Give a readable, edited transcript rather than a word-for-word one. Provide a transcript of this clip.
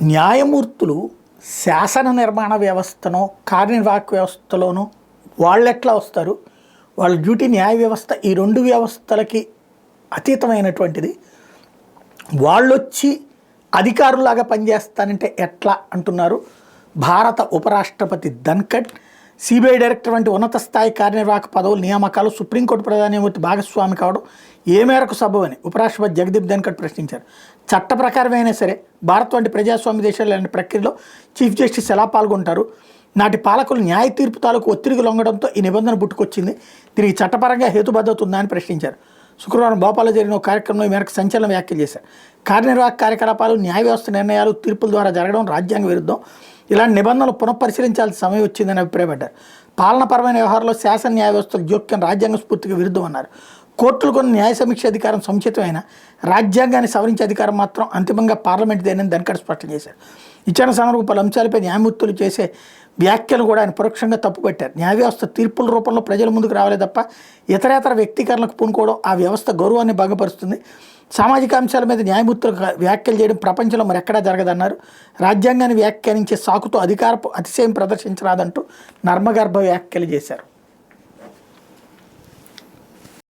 న్యాయమూర్తులు శాసన నిర్మాణ వ్యవస్థనో కార్యనిర్వాహక వ్యవస్థలోనో వాళ్ళు ఎట్లా వస్తారు, వాళ్ళ డ్యూటీ న్యాయ వ్యవస్థ ఈ రెండు వ్యవస్థలకి అతీతమైనటువంటిది. వాళ్ళొచ్చి అధికారులాగా పనిచేస్తానంటే ఎట్లా అంటున్నారు భారత ఉపరాష్ట్రపతి ధన్ఖడ్. సిబిఐ డైరెక్టర్ వంటి ఉన్నత స్థాయి కార్యనిర్వాహక పదవుల నియామకాలు సుప్రీంకోర్టు ప్రధాన న్యాయమూర్తి భాగస్వామి కావడం ఏ మేరకు సబబని ఉపరాష్ట్రపతి జగదీప్ ధన్ఖడ్ ప్రశ్నించారు. చట్ట ప్రకారమైనా సరే భారత్ వంటి ప్రజాస్వామ్య దేశాలు లాంటి ప్రక్రియలో చీఫ్ జస్టిస్ ఎలా పాల్గొంటారు? నాటి పాలకులు న్యాయ తీర్పు తాలూకు ఒత్తిడికి లొంగడంతో ఈ నిబంధన పుట్టుకొచ్చింది. దీనికి చట్టపరంగా హేతుబద్ధత ఉందా అని ప్రశ్నించారు. శుక్రవారం భోపాల్లో జరిగిన ఒక కార్యక్రమంలో ఈ మేరకు సంచలన వ్యాఖ్యలు చేశారు. కార్యనిర్వాహక కార్యకలాపాలు న్యాయ వ్యవస్థ నిర్ణయాలు తీర్పుల ద్వారా జరగడం రాజ్యాంగ విరుద్ధం. ఇలాంటి నిబంధనలు పునఃపరిశీలించాల్సిన సమయం వచ్చిందని అభిప్రాయపడ్డారు. పాలనాపరమైన వ్యవహారంలో శాసన న్యాయ వ్యవస్థల జోక్యం రాజ్యాంగ స్ఫూర్తికి విరుద్ధం అన్నారు. కోర్టులు కొన్ని న్యాయ సమీక్ష అధికారం సముచితమైన రాజ్యాంగాన్ని సవరించే అధికారం మాత్రం అంతిమంగా పార్లమెంట్దేనని ధన్ఖడ్ స్పష్టం చేశారు. విచారణ సమయంలో పలు అంశాలపై న్యాయమూర్తులు చేసే వ్యాఖ్యలు కూడా ఆయన పరోక్షంగా తప్పుపెట్టారు. న్యాయ వ్యవస్థ తీర్పుల రూపంలో ప్రజల ముందుకు రావాలే తప్ప ఇతరేతర వ్యక్తీకరణకు పూనుకోవడం ఆ వ్యవస్థ గౌరవాన్ని భంగపరుస్తుంది. సామాజిక అంశాల మీద న్యాయమూర్తులు వ్యాఖ్యలు చేయడం ప్రపంచంలో మరెక్కడా జరగదన్నారు. రాజ్యాంగాన్ని వ్యాఖ్యానించే సాకుతో అధికారపు అతిశయం ప్రదర్శించరాదంటూ నర్మగర్భ వ్యాఖ్యలు చేశారు.